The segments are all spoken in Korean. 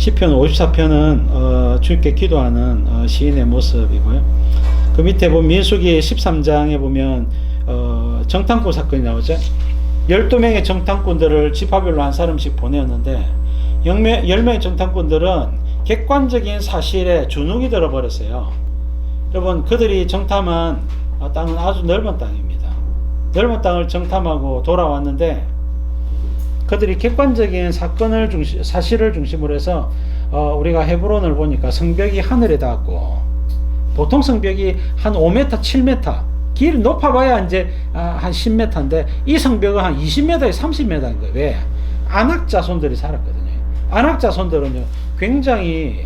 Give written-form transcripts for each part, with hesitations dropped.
시편 54편은 주님께 기도하는 시인의 모습이고요. 그 밑에 보면 민수기 13장에 보면 정탐꾼 사건이 나오죠. 12명의 정탐꾼들을 지파별로 한 사람씩 보내었는데 10명의 정탐꾼들은 객관적인 사실에 주눅이 들어버렸어요. 여러분, 그들이 정탐한 땅은 아주 넓은 땅입니다. 넓은 땅을 정탐하고 돌아왔는데 그들이 객관적인 사실을 중심으로 해서 우리가 헤브론을 보니까 성벽이 하늘에 닿았고, 보통 성벽이 한 5m, 7m, 길이 높아봐야 이제 한 10m인데 이 성벽은 한 20m에 30m인 거예요. 왜? 안악 자손들이 살았거든요. 안악 자손들은요 굉장히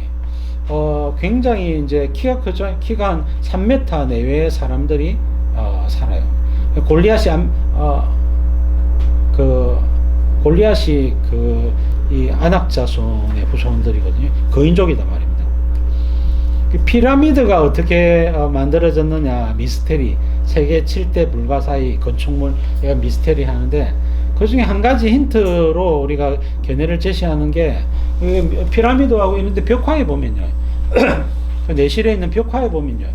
이제 키가 크죠. 키가 한 3m 내외의 사람들이 살아요. 골리앗이 이 안악 자손의 후손들이거든요. 거인족이다 말입니다. 피라미드가 어떻게 만들어졌느냐, 미스테리. 세계 7대 불가사의 건축물, 얘가 미스테리 하는데, 그 중에 한 가지 힌트로 우리가 견해를 제시하는 게, 피라미드하고 있는데 벽화에 보면요, 내실에 있는 벽화에 보면요,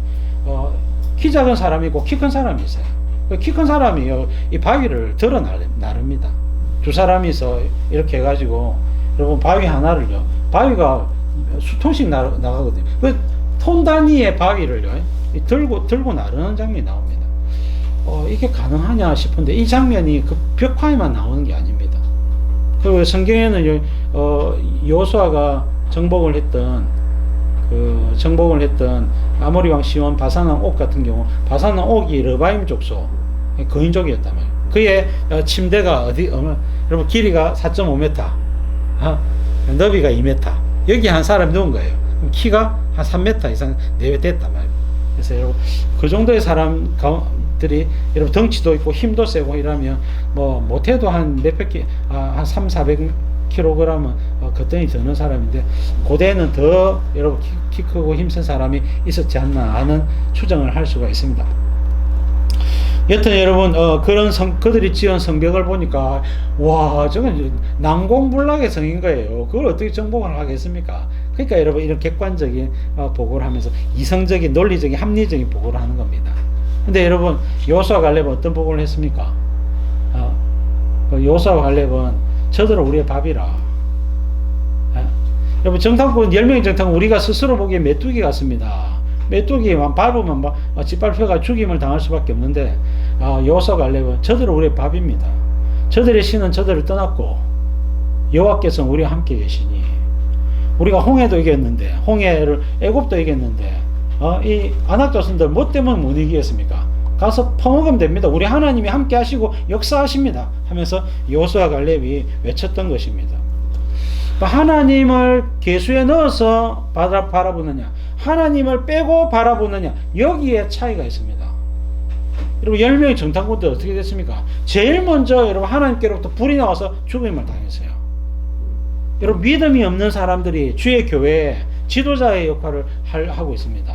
키 작은 사람이 있고 키 큰 사람이 있어요. 키 큰 사람이 이 바위를 들어 나릅니다. 두 사람이서 이렇게 해가지고, 여러분, 바위 하나를요, 바위가 수톤씩 나가거든요. 그 톤 단위의 바위를요, 들고 나르는 장면이 나옵니다. 이게 가능하냐 싶은데, 이 장면이 그 벽화에만 나오는 게 아닙니다. 그리고 성경에는 여호수아가 정복을 했던 아모리 왕 시온 바산왕 옥 같은 경우, 바산왕 옥이 르바임 족속, 거인족이었단 말이에요. 그의 침대가 여러분, 길이가 4.5m, 너비가 2m, 여기 한 사람이 누운 거예요. 키가 한 3m 이상 내외됐단 말이에요. 그래서 여러분, 그 정도의 사람들이 여러분 덩치도 있고 힘도 세고 이러면 못해도 한 300-400kg은 거뜬히 드는 사람인데, 고대에는 더 여러분 키 크고 힘센 사람이 있었지 않나 하는 추정을 할 수가 있습니다. 여튼 여러분, 그들이 지은 성벽을 보니까, 와, 저건 난공불락의 성인 거예요. 그걸 어떻게 정복을 하겠습니까? 그러니까 여러분, 이런 객관적인 보고를 하면서 이성적인, 논리적인, 합리적인 보고를 하는 겁니다. 근데 여러분, 여호수아 갈렙은 어떤 보고를 했습니까? 여호수아 갈렙은 저들은 우리의 밥이라. 여러분, 정탐꾼 10명의 정탐꾼, 우리가 스스로 보기에 메뚜기 같습니다. 메뚜기만 밟으면 짓밟혀가 죽임을 당할 수밖에 없는데, 여호수아 갈렙은 저들은 우리의 밥입니다. 저들의 신은 저들을 떠났고 여호와께서는 우리와 함께 계시니, 우리가 홍해도 이겼는데, 애굽도 이겼는데, 이 아낙 자손들 뭐 때문에 못 이기겠습니까? 가서 퍼먹으면 됩니다. 우리 하나님이 함께 하시고 역사하십니다 하면서 여호수아 갈렙이 외쳤던 것입니다. 하나님을 계수에 넣어서 바라보느냐, 하나님을 빼고 바라보느냐, 여기에 차이가 있습니다. 여러분, 10명의 정탐꾼들 어떻게 됐습니까? 제일 먼저 여러분, 하나님께로부터 불이 나와서 죽임을 당했어요. 여러분, 믿음이 없는 사람들이 주의 교회에 지도자의 역할을 하고 있습니다.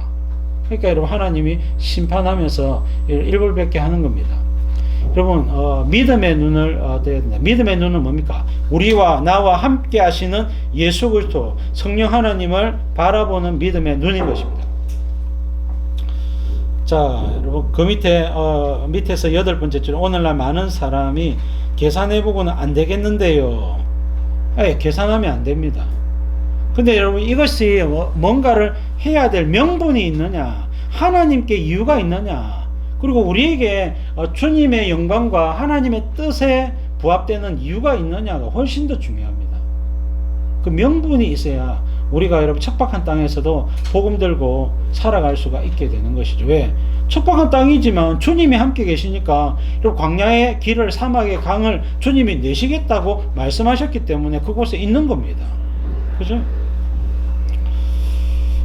그러니까 여러분, 하나님이 심판하면서 일벌백계 하는 겁니다. 여러분, 믿음의 눈을 떼야 된다. 믿음의 눈은 뭡니까? 우리와 나와 함께 하시는 예수 그리스도 성령 하나님을 바라보는 믿음의 눈인 것입니다. 자, 여러분, 그 밑에서 8번째 줄, 오늘날 많은 사람이 계산해보고는 안 되겠는데요. 계산하면 안 됩니다. 근데 여러분, 이것이 뭔가를 해야 될 명분이 있느냐, 하나님께 이유가 있느냐, 그리고 우리에게 주님의 영광과 하나님의 뜻에 부합되는 이유가 있느냐가 훨씬 더 중요합니다. 그 명분이 있어야 우리가 여러분 척박한 땅에서도 복음 들고 살아갈 수가 있게 되는 것이죠. 왜? 척박한 땅이지만 주님이 함께 계시니까, 여러분, 광야의 길을, 사막의 강을 주님이 내시겠다고 말씀하셨기 때문에 그곳에 있는 겁니다. 그죠?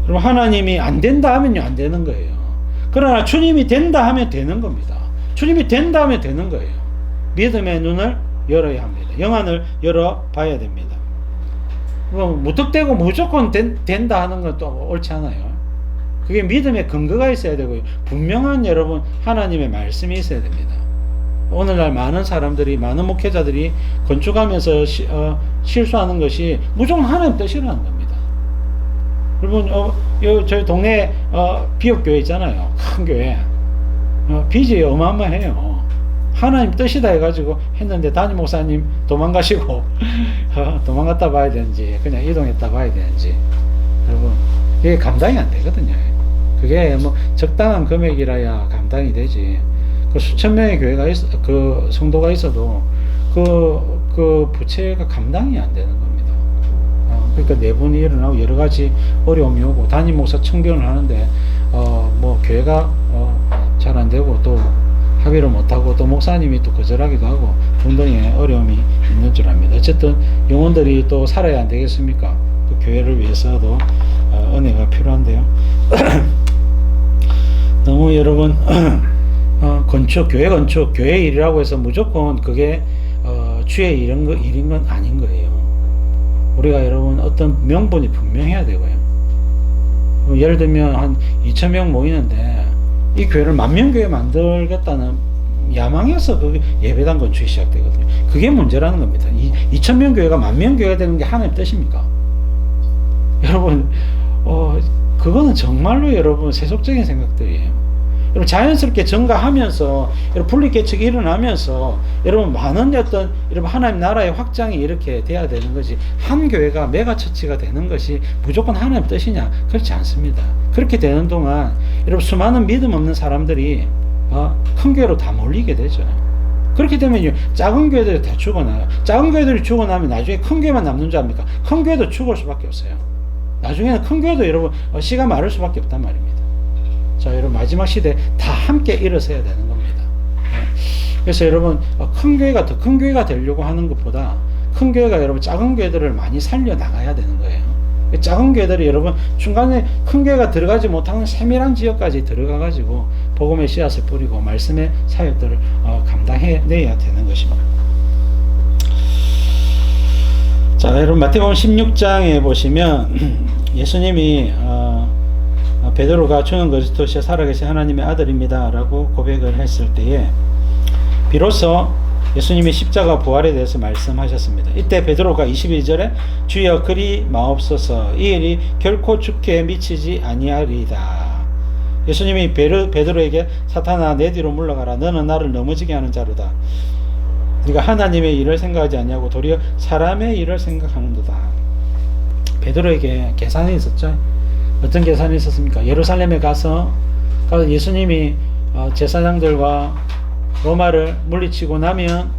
그럼 하나님이 안 된다 하면요, 안 되는 거예요. 그러나 주님이 된다 하면 되는 겁니다. 주님이 된다 하면 되는 거예요. 믿음의 눈을 열어야 합니다. 영안을 열어봐야 됩니다. 무턱대고 무조건 된다 하는 건 또 옳지 않아요. 그게 믿음의 근거가 있어야 되고요. 분명한 여러분, 하나님의 말씀이 있어야 됩니다. 오늘날 많은 사람들이, 많은 목회자들이 건축하면서 실수하는 것이 무조건 하나님 뜻이라는 겁니다. 여러분, 저희 동네 비옥교회 있잖아요. 큰 교회. 빚이 어마어마해요. 하나님 뜻이다 해가지고 했는데 담임 목사님 도망가시고 도망갔다 봐야 되는지 그냥 이동했다 봐야 되는지, 여러분, 이게 감당이 안 되거든요. 그게 뭐 적당한 금액이라야 감당이 되지. 그 수천 명의 교회가 그 성도가 있어도 그 부채가 감당이 안 되는 겁니다. 그러니까 내분이 일어나고 여러 가지 어려움이 오고, 담임 목사 청빙을 하는데 뭐 교회가 잘 안 되고 또 합의를 못하고 또 목사님이 또 거절하기도 하고 등등의 어려움이 있는 줄 압니다. 어쨌든 영혼들이 또 살아야 안 되겠습니까? 또 교회를 위해서도 은혜가 필요한데요. 너무 여러분 교회 건축, 교회 일이라고 해서 무조건 그게 주의 일인 건 아닌 거예요. 우리가 여러분 어떤 명분이 분명해야 되고요. 예를 들면 한 2,000명 모이는데 이 교회를 10,000명 교회 만들겠다는 야망에서 그 예배당 건축이 시작되거든요. 그게 문제라는 겁니다. 2,000명 교회가 10,000명 교회가 되는 게 하나님 뜻입니까? 여러분, 그거는 정말로 여러분 세속적인 생각들이에요. 여러분, 자연스럽게 증가하면서, 여러분 분리개척이 일어나면서, 여러분 많은 여러분 하나님 나라의 확장이 이렇게 돼야 되는 것이, 한 교회가 메가처치가 되는 것이 무조건 하나님 뜻이냐? 그렇지 않습니다. 그렇게 되는 동안 여러분 수많은 믿음 없는 사람들이 큰 교회로 다 몰리게 되죠. 그렇게 되면 작은 교회들이 다 죽어나요. 작은 교회들이 죽어나면 나중에 큰 교회만 남는 줄 압니까? 큰 교회도 죽을 수밖에 없어요. 나중에는 큰 교회도 여러분 씨가 마를 수밖에 없단 말입니다. 자, 여러분 마지막 시대에 다 함께 일어서야 되는 겁니다. 그래서 여러분 큰 교회가 더 큰 교회가 되려고 하는 것보다 큰 교회가 여러분 작은 교회들을 많이 살려 나가야 되는 거예요. 작은 교회들이 여러분 중간에 큰 교회가 들어가지 못하는 세밀한 지역까지 들어가 가지고 복음의 씨앗을 뿌리고 말씀의 사역들을 감당해내야 되는 것입니다. 자, 여러분 마태복음 16장에 보시면 예수님이 베드로가 주는 그리스도시여 살아계신 하나님의 아들입니다 라고 고백을 했을 때에 비로소 예수님이 십자가 부활에 대해서 말씀하셨습니다. 이때 베드로가 22절에 주여 그리 마옵소서, 이 일이 결코 주께 미치지 아니하리이다. 예수님이 베드로에게 사탄아 내 뒤로 물러가라, 너는 나를 넘어지게 하는 자로다. 네가 하나님의 일을 생각하지 아니하고 도리어 사람의 일을 생각하는도다. 베드로에게 계산이 있었죠. 어떤 계산이 있었습니까? 예루살렘에 가서 예수님이 제사장들과 로마를 물리치고 나면,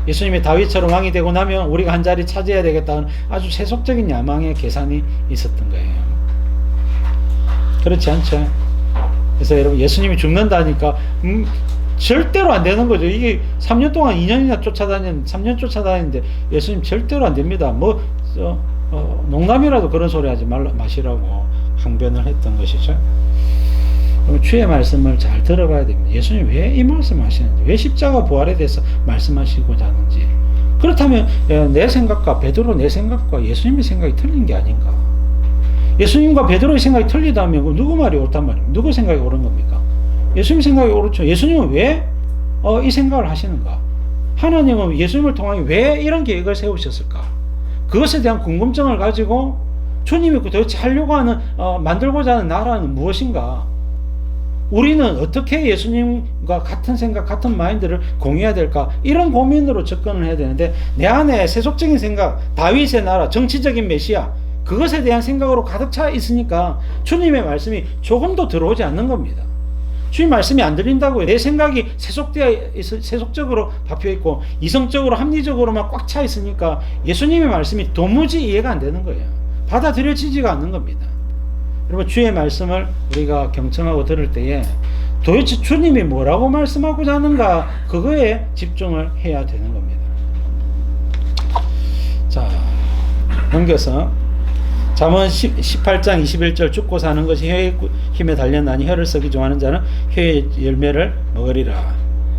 예수님이 다윗처럼 왕이 되고 나면 우리가 한 자리 차지해야 되겠다는 아주 세속적인 야망의 계산이 있었던 거예요. 그렇지 않죠? 그래서 여러분 예수님이 죽는다니까 절대로 안 되는 거죠. 이게 3년 동안 2년이나 3년 쫓아다니는데 예수님 절대로 안 됩니다. 농담이라도 그런 소리 하지 마시라고 항변을 했던 것이죠. 주의 말씀을 잘 들어봐야 됩니다. 예수님 왜 이 말씀 하시는지, 왜 십자가 부활에 대해서 말씀하시고자 하는지. 그렇다면 내 생각과 베드로 내 생각과 예수님의 생각이 틀린 게 아닌가. 예수님과 베드로의 생각이 틀리다면 누구 말이 옳단 말입니까? 누구 생각이 옳은 겁니까? 예수님 생각이 옳죠. 예수님은 왜 이 생각을 하시는가? 하나님은 예수님을 통하여 왜 이런 계획을 세우셨을까? 그것에 대한 궁금증을 가지고 주님이 도대체 하려고 하는 만들고자 하는 나라는 무엇인가? 우리는 어떻게 예수님과 같은 생각, 같은 마인드를 공유해야 될까? 이런 고민으로 접근을 해야 되는데, 내 안에 세속적인 생각, 다윗의 나라, 정치적인 메시아, 그것에 대한 생각으로 가득 차 있으니까 주님의 말씀이 조금도 들어오지 않는 겁니다. 주님 말씀이 안 들린다고요. 내 생각이 세속적으로 박혀 있고 이성적으로 합리적으로만 꽉 차 있으니까 예수님의 말씀이 도무지 이해가 안 되는 거예요. 받아들여지지가 않는 겁니다. 여러분, 주의 말씀을 우리가 경청하고 들을 때에 도대체 주님이 뭐라고 말씀하고자 하는가, 그거에 집중을 해야 되는 겁니다. 자, 넘겨서 잠언 18장 21절 죽고 사는 것이 혀의 힘에 달렸나니 혀를 썩이 좋아하는 자는 혀의 열매를 먹으리라.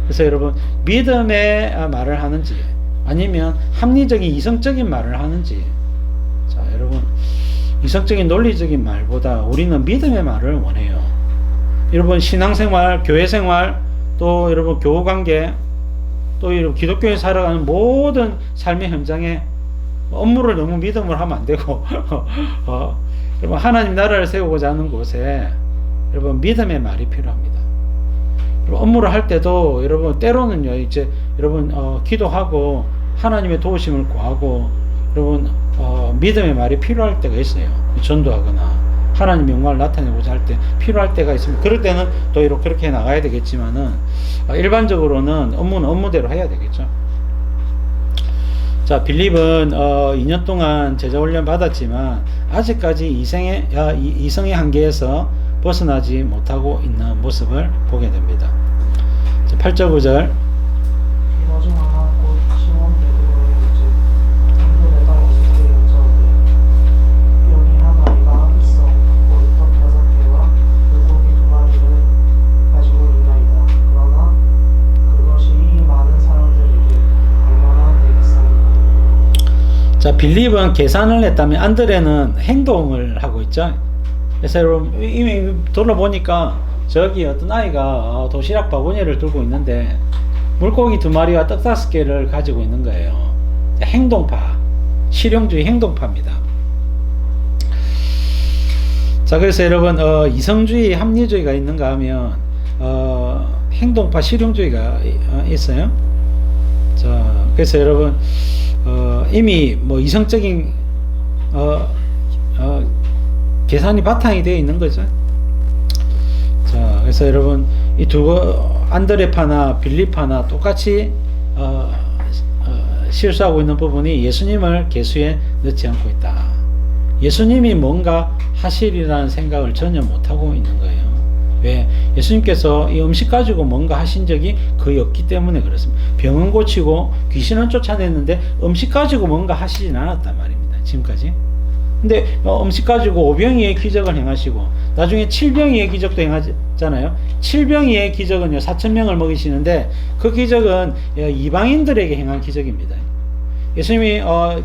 그래서 여러분, 믿음의 말을 하는지 아니면 합리적인 이성적인 말을 하는지, 자 여러분, 이성적인 논리적인 말보다 우리는 믿음의 말을 원해요. 여러분, 신앙생활, 교회생활, 또 여러분 교우관계, 또 여러분 기독교에 살아가는 모든 삶의 현장에 업무를 너무 믿음으로 하면 안 되고 여러분 하나님 나라를 세우고자 하는 곳에 여러분 믿음의 말이 필요합니다. 여러분, 업무를 할 때도 여러분 때로는요 이제 여러분 기도하고 하나님의 도우심을 구하고 여러분 믿음의 말이 필요할 때가 있어요. 전도하거나 하나님 영광을 나타내고자 할 때 필요할 때가 있습니다. 그럴 때는 또 이렇게 그렇게 나가야 되겠지만은 일반적으로는 업무는 업무대로 해야 되겠죠. 자, 빌립은 2년 동안 제자훈련 받았지만 아직까지 이성의 한계에서 벗어나지 못하고 있는 모습을 보게 됩니다. 자, 8절 9절 나중 하나 곧 시몬 베드로의 이제 안드레가 예수께 여짜오되 여기 한 아이가 있어 보리떡 5개와 물고기 2마리를 가지고 있나이다. 그러나 그것이 이 많은 사람들에게 얼마나 되겠사오까. 자, 빌립은 계산을 했다면 안드레는 행동을 하고 있죠. 그래서 여러분 이미 돌아보니까 저기 어떤 아이가 도시락 바구니를 들고 있는데 물고기 2마리와 떡 5개를 가지고 있는 거예요. 행동파, 실용주의 행동파입니다. 자, 그래서 여러분 이성주의, 합리주의가 있는가 하면 행동파, 실용주의가 있어요. 자, 그래서 여러분 이미 뭐 이성적인 계산이 바탕이 되어 있는 거죠. 자, 그래서 여러분 이 안드레파나 빌립파나 똑같이 실수하고 있는 부분이 예수님을 계수에 넣지 않고 있다. 예수님이 뭔가 하시리라는 생각을 전혀 못하고 있는 거예요. 왜? 예수님께서 이 음식 가지고 뭔가 하신 적이 거의 없기 때문에 그렇습니다. 병은 고치고 귀신은 쫓아냈는데 음식 가지고 뭔가 하시진 않았단 말입니다. 지금까지. 근데 음식 가지고 오병이의 기적을 행하시고 나중에 칠병이의 기적도 행하잖아요. 칠병이의 기적은요 4,000명을 먹이시는데 그 기적은 이방인들에게 행한 기적입니다. 예수님이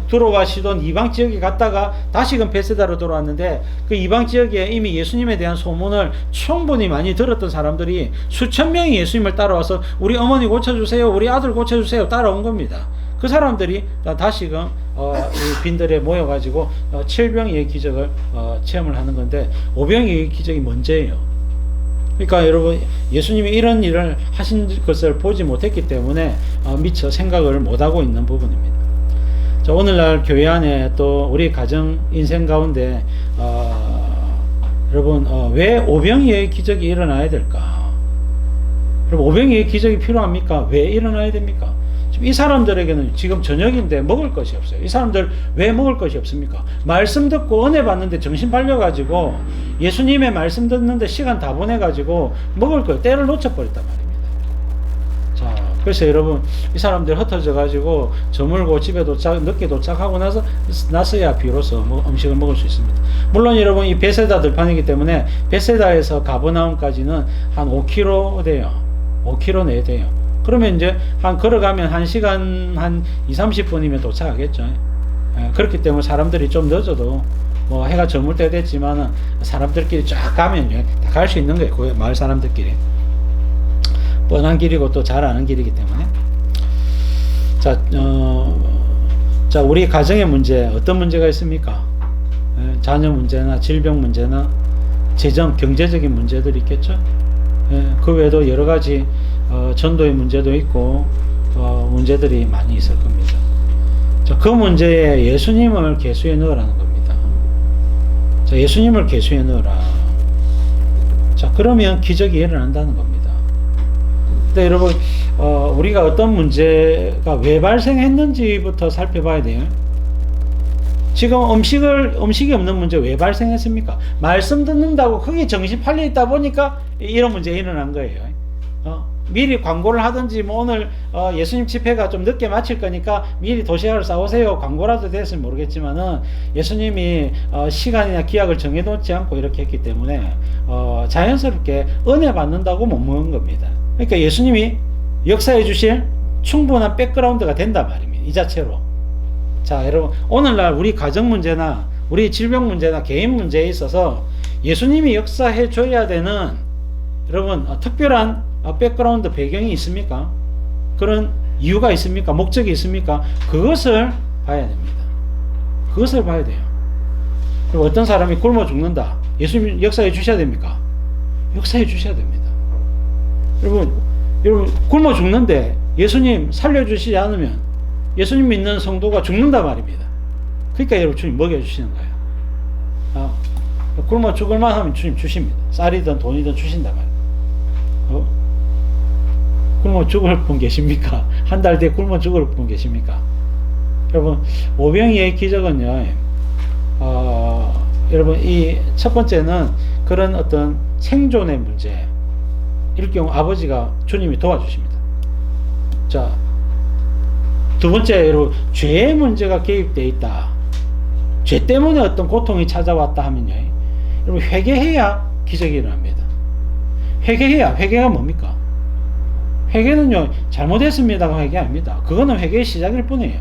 들어가시던 이방 지역에 갔다가 다시금 베세다로 돌아왔는데 그 이방 지역에 이미 예수님에 대한 소문을 충분히 많이 들었던 사람들이 수천 명이 예수님을 따라와서 우리 어머니 고쳐주세요, 우리 아들 고쳐주세요 따라온 겁니다. 그 사람들이 다시금 이 빈들에 모여가지고 7병의 기적을 체험을 하는 건데 5병의 기적이 먼저예요. 그러니까 여러분 예수님이 이런 일을 하신 것을 보지 못했기 때문에 미처 생각을 못하고 있는 부분입니다. 자, 오늘날 교회 안에 또 우리 가정 인생 가운데 여러분 왜 오병이의 기적이 일어나야 될까? 여러분 오병이의 기적이 필요합니까? 왜 일어나야 됩니까? 이 사람들에게는 지금 저녁인데 먹을 것이 없어요. 이 사람들 왜 먹을 것이 없습니까? 말씀 듣고 은혜 받는데 정신 팔려가지고 예수님의 말씀 듣는데 시간 다 보내가지고 먹을 거 때를 놓쳐버렸단 말입니다. 자, 그래서 여러분 이 사람들 흩어져가지고 저물고 집에 늦게 도착하고 나서야 비로소 음식을 먹을 수 있습니다. 물론 여러분 이 베세다 들판이기 때문에 베세다에서 가버나움까지는 한 5km 돼요. 5km 내에 돼요. 그러면 이제 걸어가면 1시간 한 2-30분이면 도착하겠죠. 그렇기 때문에 사람들이 좀 늦어도 뭐 해가 저물 때 됐지만은 사람들끼리 쫙 가면 다 갈 수 있는 거예요. 그 마을 사람들끼리. 뻔한 길이고 또 잘 아는 길이기 때문에. 자, 우리 가정의 문제 어떤 문제가 있습니까? 자녀 문제나 질병 문제나 재정, 경제적인 문제들이 있겠죠. 그 외에도 여러 가지 전도의 문제도 있고 문제들이 많이 있을 겁니다. 자, 그 문제에 예수님을 계수에 넣으라는 겁니다. 자, 예수님을 계수에 넣으라. 자, 그러면 기적이 일어난다는 겁니다. 근데 여러분 우리가 어떤 문제가 왜 발생했는지부터 살펴봐야 돼요. 지금 음식이 없는 문제 왜 발생했습니까? 말씀 듣는다고 거기 정신 팔려 있다 보니까 이런 문제 일어난 거예요. 미리 광고를 하든지 뭐 오늘 예수님 집회가 좀 늦게 마칠 거니까 미리 도시락을 싸오세요 광고라도 됐으면 모르겠지만은 예수님이 시간이나 기약을 정해놓지 않고 이렇게 했기 때문에 자연스럽게 은혜 받는다고 못 먹은 겁니다. 그러니까 예수님이 역사해 주실 충분한 백그라운드가 된단 말입니다. 이 자체로. 자, 여러분 오늘날 우리 가정 문제나 우리 질병 문제나 개인 문제에 있어서 예수님이 역사해 줘야 되는 여러분 특별한 백그라운드 배경이 있습니까? 그런 이유가 있습니까? 목적이 있습니까? 그것을 봐야 됩니다. 그것을 봐야 돼요. 그리고 어떤 사람이 굶어 죽는다. 예수님 역사해 주셔야 됩니까? 역사해 주셔야 됩니다. 여러분 굶어 죽는데 예수님 살려주시지 않으면 예수님 믿는 성도가 죽는다 말입니다. 그러니까 여러분 주님 먹여주시는 거예요. 굶어 죽을만 하면 주님 주십니다. 쌀이든 돈이든 주신다 말이에요. 굶어 죽을 분 계십니까? 한 달 뒤에 굶어 죽을 분 계십니까? 여러분 오병이의 기적은요, 여러분 이 첫 번째는 그런 어떤 생존의 문제 일 경우 아버지가 주님이 도와주십니다. 자, 두 번째, 여러분 죄의 문제가 개입되어 있다. 죄 때문에 어떤 고통이 찾아왔다 하면요, 여러분 회개해야 기적이 일어납니다. 회개가 뭡니까? 회개는요, 잘못했습니다가 회개 아닙니다. 그거는 회개의 시작일 뿐이에요.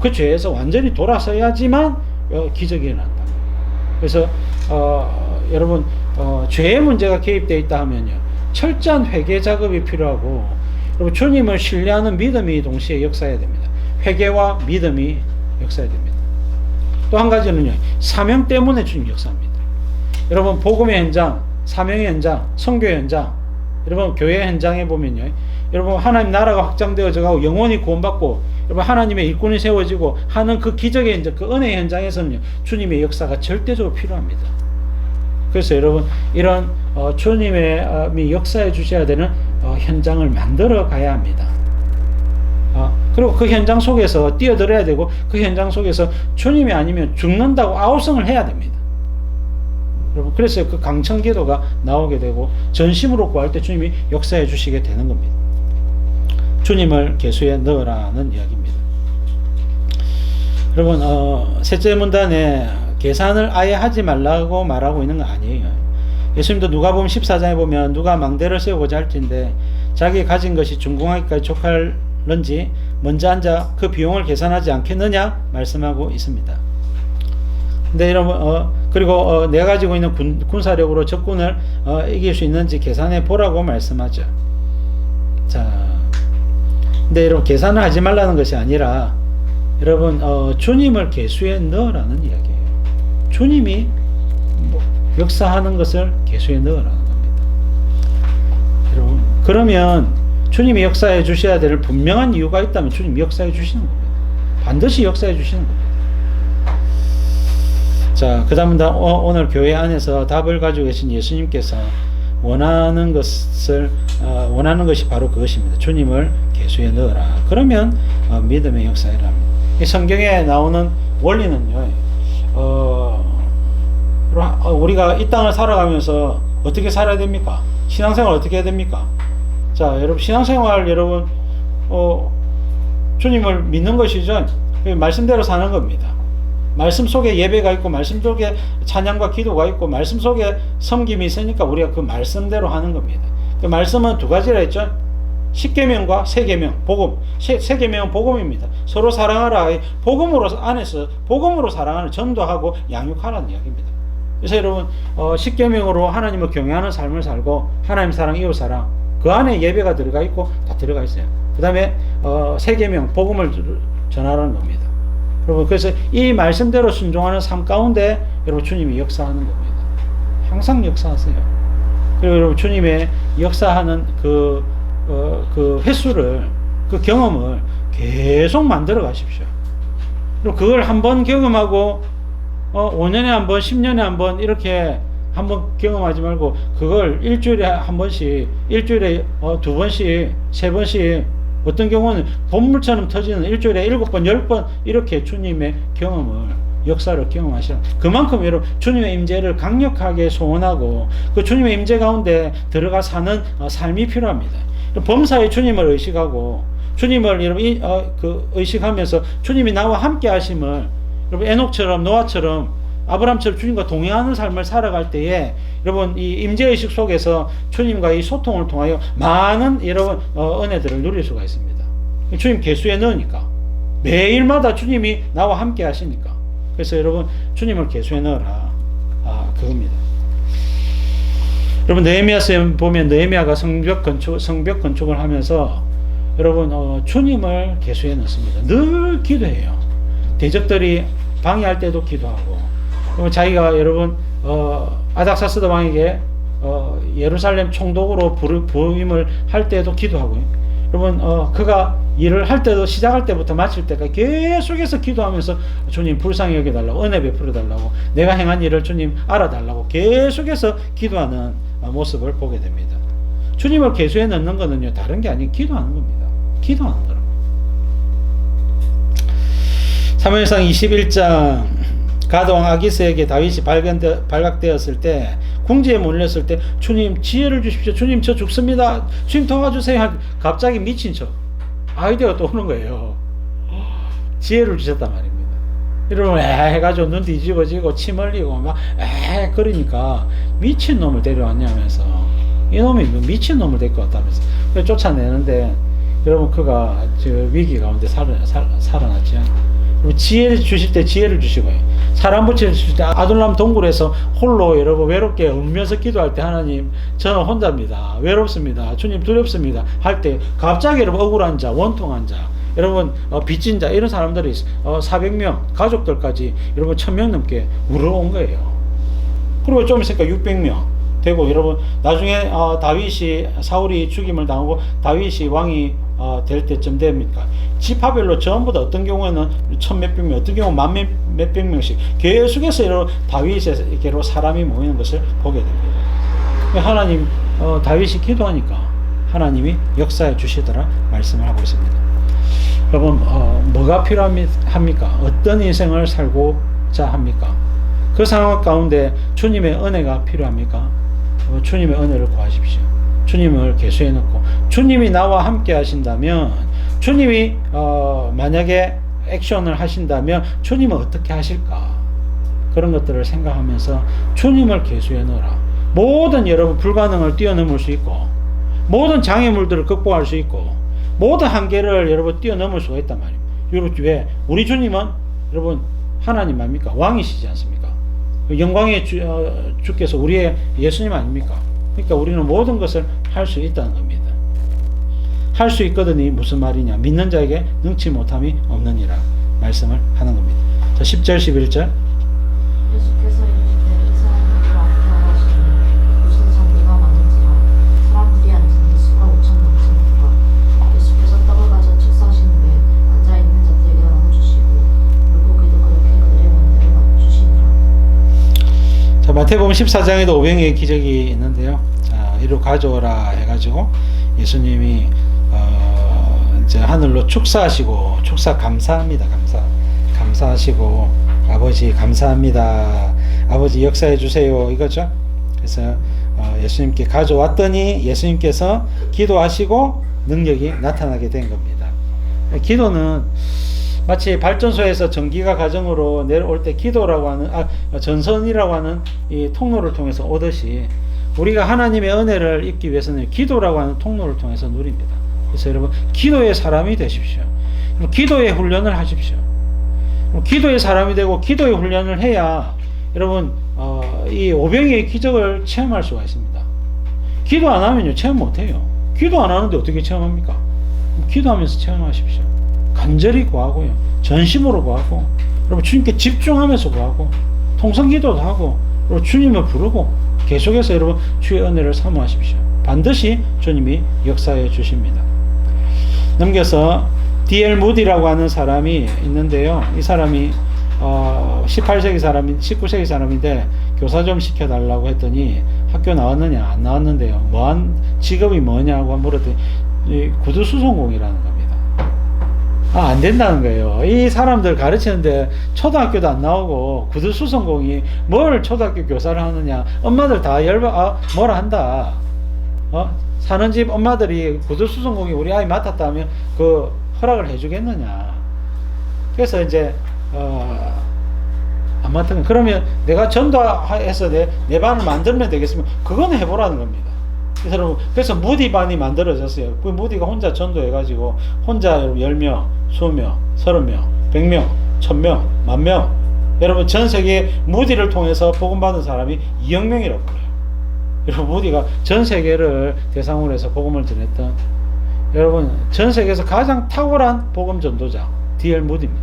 그 죄에서 완전히 돌아서야지만 기적이 일어난다. 그래서 여러분 죄의 문제가 개입되어 있다 하면요, 철저한 회개 작업이 필요하고, 여러분 주님을 신뢰하는 믿음이 동시에 역사해야 됩니다. 회개와 믿음이 역사해야 됩니다. 또 한 가지는요, 사명 때문에 주님 역사합니다. 여러분 복음의 현장, 사명의 현장, 선교의 현장, 여러분 교회 현장에 보면요, 여러분 하나님 나라가 확장되어져 가고 영혼이 구원받고 여러분 하나님의 일꾼이 세워지고 하는 그 기적의 현장, 그 은혜의 현장에서는요, 주님의 역사가 절대적으로 필요합니다. 그래서 여러분 이런 주님의 역사해 주셔야 되는 현장을 만들어 가야 합니다. 그리고 그 현장 속에서 뛰어들어야 되고, 그 현장 속에서 주님이 아니면 죽는다고 아우성을 해야 됩니다. 여러분 그래서 그 강청 기도가 나오게 되고 전심으로 구할 때 주님이 역사해 주시게 되는 겁니다. 주님을 계수에 넣으라는 이야기입니다. 여러분 셋째 문단에 계산을 아예 하지 말라고 말하고 있는 거 아니에요. 예수님도 누가복음 14장에 보면 누가 망대를 세우고자 할진데 자기 가진 것이 중궁하기까지 족할런지 먼저 앉아 그 비용을 계산하지 않겠느냐 말씀하고 있습니다. 근데 여러분 그리고 내가 가지고 있는 군사력으로 적군을 이길 수 있는지 계산해 보라고 말씀하죠. 자, 근데 여러분 계산을 하지 말라는 것이 아니라 여러분 주님을 계수에 넣으라는 이야기예요. 주님이 역사하는 것을 계수에 넣으라는 겁니다. 여러분 그러면 주님이 역사해 주셔야 될 분명한 이유가 있다면 주님이 역사해 주시는 겁니다. 반드시 역사해 주시는 겁니다. 자, 그 다음은 오늘 교회 안에서 답을 가지고 계신 예수님께서 원하는 것이 바로 그것입니다. 주님을 계수에 넣어라. 그러면 믿음의 역사를 합니다. 이 성경에 나오는 원리는요, 우리가 이 땅을 살아가면서 어떻게 살아야 됩니까? 신앙생활 어떻게 해야 됩니까? 자, 여러분 신앙생활 여러분 주님을 믿는 것이죠. 말씀대로 사는 겁니다. 말씀 속에 예배가 있고 말씀 속에 찬양과 기도가 있고 말씀 속에 섬김이 있으니까 우리가 그 말씀대로 하는 겁니다. 그 말씀은 두 가지라 했죠. 십계명과 세계명, 복음. 세계명은 복음입니다. 서로 사랑하라. 복음으로 안에서 복음으로 사랑하는 전도하고 양육하라는 이야기입니다. 그래서 여러분 십계명으로 하나님을 경외하는 삶을 살고 하나님 사랑, 이웃 사랑, 그 안에 예배가 들어가 있고 다 들어가 있어요. 그 다음에 세계명, 복음을 전하라는 겁니다. 여러분 그래서 이 말씀대로 순종하는 삶 가운데 여러분 주님이 역사하는 겁니다. 항상 역사하세요. 그리고 여러분 주님의 역사하는 그 횟수를, 그 경험을 계속 만들어 가십시오. 그리고 그걸 한번 경험하고 5년에 한 번, 10년에 한 번 이렇게 한번 경험하지 말고 그걸 일주일에 한 번씩, 일주일에 두 번씩, 세 번씩, 어떤 경우는 본물처럼 터지는 일주일에 7번, 10번 이렇게 주님의 경험을, 역사를 경험하시라. 그만큼 여러분 주님의 임재를 강력하게 소원하고 그 주님의 임재 가운데 들어가 사는 삶이 필요합니다. 범사에 주님을 의식하고 주님을 여러분 의식하면서 주님이 나와 함께 하심을, 여러분 에녹처럼, 노아처럼, 아브라함처럼 주님과 동행하는 삶을 살아갈 때에 여러분 이 임재의식 속에서 주님과 이 소통을 통하여 많은 여러분 은혜들을 누릴 수가 있습니다. 주님 계수에 넣으니까 매일마다 주님이 나와 함께 하시니까. 그래서 여러분 주님을 계수에 넣어라. 그겁니다. 여러분 느헤미야서에 보면 느헤미야가 성벽 건축을 하면서 여러분 주님을 계수에 넣습니다. 늘 기도해요. 대적들이 방해할 때도 기도하고, 그러면 자기가 여러분 아닥사스다 왕에게 예루살렘 총독으로 부임을 할 때도 기도하고요. 여러분 그가 일을 할 때도 시작할 때부터 마칠 때까지 계속해서 기도하면서 주님 불쌍히 여겨달라고, 은혜 베풀어 달라고, 내가 행한 일을 주님 알아달라고 계속해서 기도하는 모습을 보게 됩니다. 주님을 계수에 넣는 거는요, 다른 게 아니고 기도하는 겁니다. 기도하는 거라고. 사무엘상 21장 가드왕 아기스에게 다윗이 발각되었을 때, 궁지에 몰렸을 때, 주님 지혜를 주십시오. 주님 저 죽습니다. 주님 도와주세요. 갑자기 미친 척 아이디어가 또 오는 거예요. 지혜를 주셨단 말입니다. 이러면 해가지고 눈 뒤집어지고 침 흘리고 막 그러니까 미친 놈을 데려왔냐면서, 이놈이 미친 놈을 데리고 왔다면서 쫓아내는데, 여러분 그가 위기 가운데 살아났죠. 지혜를 주실 때 지혜를 주시고요. 사람 붙여주실 때 아둘람 동굴에서 홀로 여러분 외롭게 울면서 기도할 때 하나님 저는 혼자입니다. 외롭습니다. 주님 두렵습니다. 할 때 갑자기 여러분 억울한 자, 원통한 자, 여러분 빚진 자 이런 사람들이 400명 가족들까지 여러분 1000명 넘게 우러온 거예요. 그리고 좀 있으니까 600명 되고, 여러분 나중에 다윗이 사울이 죽임을 당하고 다윗이 왕이 될 때쯤 됩니까? 지파별로 전부 다 어떤 경우에는 1000몇백 명, 어떤 경우는 만 몇백 명씩 계속해서 이런 다윗에게로 사람이 모이는 것을 보게 됩니다. 하나님 다윗이 기도하니까 하나님이 역사해 주시더라 말씀을 하고 있습니다. 여러분 뭐가 필요합니까? 어떤 인생을 살고자 합니까? 그 상황 가운데 주님의 은혜가 필요합니까? 주님의 은혜를 구하십시오. 주님을 계수해 놓고, 주님이 나와 함께 하신다면, 주님이 만약에 액션을 하신다면 주님은 어떻게 하실까? 그런 것들을 생각하면서 주님을 계수해 놓으라. 모든 여러분 불가능을 뛰어넘을 수 있고, 모든 장애물들을 극복할 수 있고, 모든 한계를 여러분 뛰어넘을 수가 있단 말입니다. 여러분 왜? 우리 주님은 여러분 하나님 아닙니까? 왕이시지 않습니까? 영광의 주께서 우리의 예수님 아닙니까? 그러니까 우리는 모든 것을 할 수 있다는 겁니다. 할 수 있거든이 무슨 말이냐? 믿는 자에게 능치 못함이 없느니라 말씀을 하는 겁니다. 자, 10절 11절. 예수께서 이르시되 이 사람들을 앞에 하시니 무슨 잔디가 많은지라 사람들이 앉은 수가 5천 넘습니다. 예수께서 떡을 가져 축사하신 후에 앉아있는 자들에게 나눠 주시고 물고기도 그렇게 그들의 원대로 주시니라. 자, 마태복음 14장에도 500의 기적이 있는데요. 자, 이리로 가져오라 해가지고 예수님이 이제 하늘로 축사하시고, 축사 감사합니다. 감사하시고, 아버지 감사합니다. 아버지 역사해 주세요. 이거죠. 그래서 예수님께 가져왔더니 예수님께서 기도하시고 능력이 나타나게 된 겁니다. 기도는 마치 발전소에서 전기가 가정으로 내려올 때 기도라고 하는 전선이라고 하는 이 통로를 통해서 오듯이, 우리가 하나님의 은혜를 입기 위해서는 기도라고 하는 통로를 통해서 누립니다. 그래서 여러분 기도의 사람이 되십시오. 기도의 훈련을 하십시오. 기도의 사람이 되고 기도의 훈련을 해야 여러분 이 오병이의 기적을 체험할 수가 있습니다. 기도 안 하면요 체험 못해요. 기도 안 하는데 어떻게 체험합니까? 기도하면서 체험하십시오. 간절히 구하고요, 전심으로 구하고, 여러분 주님께 집중하면서 구하고, 통성기도도 하고, 그리고 주님을 부르고 계속해서 여러분 주의 은혜를 사모하십시오. 반드시 주님이 역사해 주십니다. 넘겨서 D.L. 무디라고 하는 사람이 있는데요. 이 사람이 18세기 사람인 19세기 사람인데 교사 좀 시켜달라고 했더니 학교 나왔느냐 안 나왔는데요. 직업이 뭐냐고 물었더니 구두수송공이라는 겁니다. 안 된다는 거예요. 이 사람들 가르치는데 초등학교도 안 나오고 구두수송공이 뭘 초등학교 교사를 하느냐. 엄마들 다 뭐라 한다. 사는 집 엄마들이 구두수송공이 우리 아이 맡았다면 그 허락을 해주겠느냐. 그래서 이제 안 맡으면, 그러면 내가 전도해서 내 반을 만들면 되겠으면 그거는 해보라는 겁니다. 그래서 무디 반이 만들어졌어요. 그 무디가 혼자 전도해가지고 혼자 10명, 20명, 30명, 100명, 1000명, 10,000명, 여러분 전 세계 무디를 통해서 복음 받은 사람이 2억 명이라고 그래요. 여러분 무디가 전 세계를 대상으로 해서 복음을 전했던, 여러분 전 세계에서 가장 탁월한 복음 전도자 D.L. 무디입니다.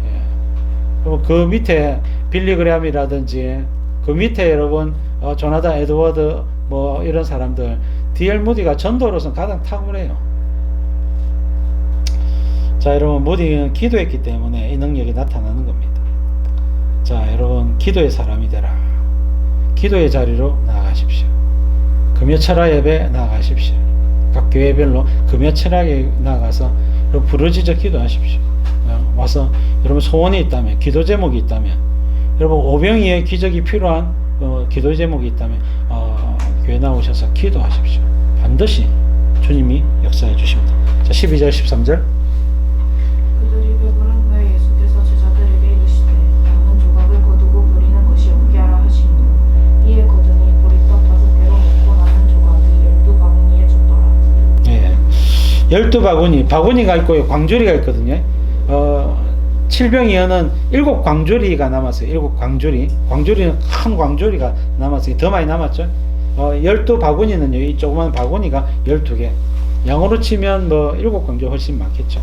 예. 그 밑에 빌리그램이라든지 그 밑에 여러분 조나단 에드워드 뭐 이런 사람들 D.L. 무디가 전도로서는 가장 탁월해요. 자, 여러분 무디는 기도했기 때문에 이 능력이 나타나는 겁니다. 자, 여러분 기도의 사람이 되라. 기도의 자리로 나아가십시오. 금요철학 예배 나아가십시오. 각 교회별로 금요철학에 나가서 여러분 부르짖어 기도하십시오. 와서 여러분 소원이 있다면, 기도 제목이 있다면, 여러분 오병이의 기적이 필요한 기도 제목이 있다면 교회 나오셔서 기도하십시오. 반드시 주님이 역사해 주십니다. 자, 12절 13절. 그들이 배부른 후에 예수께서 제자들에게 이르시되 남은 조각을 거두고 버리는 것이 없게 하라 하시니 이에 거두니 보리떡 5개로 먹고 남은 조각이 12바구니에 줬더라. 예, 12바구니, 바구니가 있고 광주리가 있거든요. 칠병이어는 7광주리가 남았어요. 7광주리. 광주리는 큰 광주리가 남았어요. 더 많이 남았죠. 12바구니는요, 이 조그만 바구니가 12개. 양으로 치면 뭐 7광주 훨씬 많겠죠.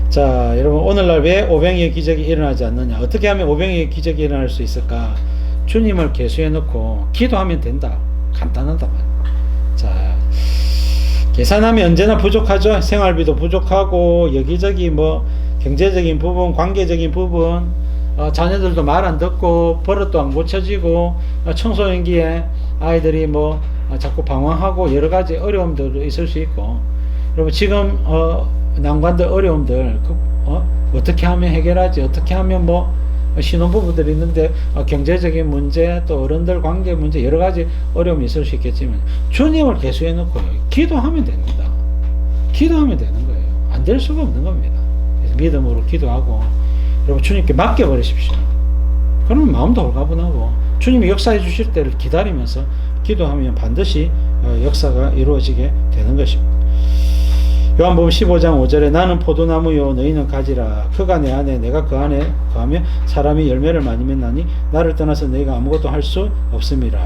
자, 여러분 오늘날 왜 오병이의 기적이 일어나지 않느냐? 어떻게 하면 오병이의 기적이 일어날 수 있을까? 주님을 계수해 놓고 기도하면 된다. 간단하다. 자, 계산하면 언제나 부족하죠. 생활비도 부족하고 여기저기 뭐 경제적인 부분, 관계적인 부분, 자녀들도 말 안 듣고 버릇도 안 고쳐지고 청소년기에 아이들이 뭐 자꾸 방황하고 여러 가지 어려움들도 있을 수 있고, 여러분 지금 난관들, 어려움들 어떻게 하면 해결하지? 어떻게 하면 뭐 신혼부부들이 있는데 경제적인 문제, 또 어른들 관계 문제, 여러 가지 어려움이 있을 수 있겠지만 주님을 계수해 놓고 기도하면 됩니다. 기도하면 되는 거예요. 안 될 수가 없는 겁니다. 그래서 믿음으로 기도하고 여러분 주님께 맡겨버리십시오. 그러면 마음도 홀가분하고 주님이 역사해 주실 때를 기다리면서 기도하면 반드시 역사가 이루어지게 되는 것입니다. 요한복음 15장 5절에 나는 포도나무요 너희는 가지라. 그가 내 안에 내가 그 안에 거하며 사람이 열매를 많이 맺나니 나를 떠나서 너희가 아무것도 할 수 없음이라.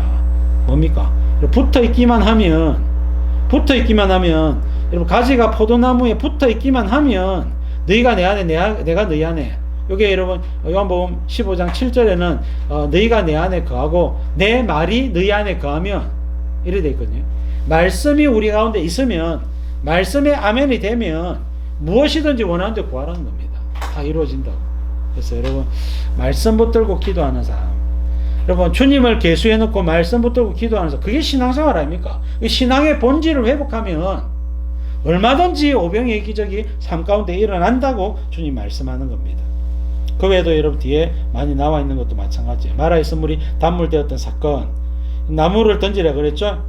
뭡니까? 붙어있기만 하면 여러분 가지가 포도나무에 붙어있기만 하면 너희가 내 안에 내가 너희 안에. 여기 여러분 요한복음 15장 7절에는 너희가 내 안에 거하고 내 말이 너희 안에 거하면 이래 되어 있거든요. 말씀이 우리 가운데 있으면, 말씀에 아멘이 되면 무엇이든지 원하는 데 구하라는 겁니다. 다 이루어진다고. 그래서 여러분 말씀 붙들고 기도하는 사람, 여러분 주님을 계수해 놓고 말씀 붙들고 기도하는 사람, 그게 신앙생활 아닙니까? 신앙의 본질을 회복하면 얼마든지 오병이의 기적이 삶 가운데 일어난다고 주님 말씀하는 겁니다. 그 외에도 여러분 뒤에 많이 나와 있는 것도 마찬가지예요. 마라의 선물이 단물되었던 사건, 나무를 던지라 그랬죠.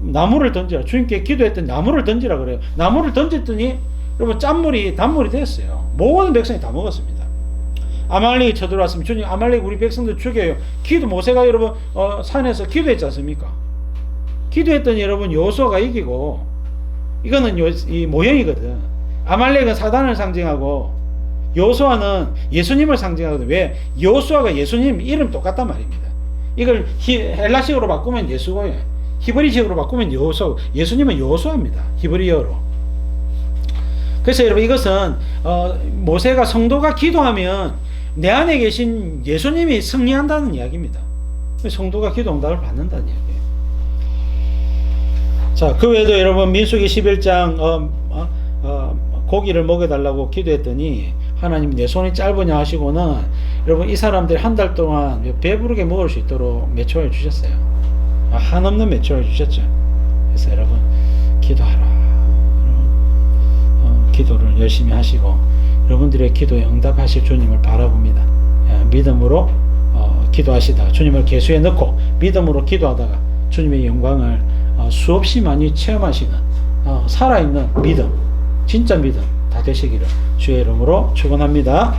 나무를 던지라. 주님께 기도했더니 나무를 던지라 그래요. 나무를 던졌더니 여러분 짠물이 단물이 됐어요. 모든 백성이 다 먹었습니다. 아말렉이 쳐들어왔으면 주님 아말렉 우리 백성들 죽여요. 모세가 여러분 산에서 기도했지 않습니까? 기도했더니 여러분 여호수아가 이기고, 이거는 이 모형이거든. 아말렉은 사단을 상징하고 여호수아는 예수님을 상징하거든. 왜? 여호수아가 예수님 이름 똑같단 말입니다. 이걸 헬라식으로 바꾸면 예수고요. 히브리식으로 바꾸면 여호수아, 예수님은 여호수아입니다. 히브리어로. 그래서 여러분 이것은 모세가 성도가 기도하면 내 안에 계신 예수님이 승리한다는 이야기입니다. 성도가 기도 응답을 받는다는 이야기예요. 자, 그 외에도 여러분 민수기 11장 고기를 먹여달라고 기도했더니 하나님 내 손이 짧으냐 하시고는 여러분 이 사람들이 한 달 동안 배부르게 먹을 수 있도록 매초해 주셨어요. 한없는 매초해 주셨죠. 그래서 여러분 기도하라. 기도를 열심히 하시고 여러분들의 기도에 응답하실 주님을 바라봅니다. 믿음으로 기도하시다가 주님을 계수해 넣고 믿음으로 기도하다가 주님의 영광을 수없이 많이 체험하시는 살아있는 믿음, 진짜 믿음 다 되시기를 주의 이름으로 축원합니다.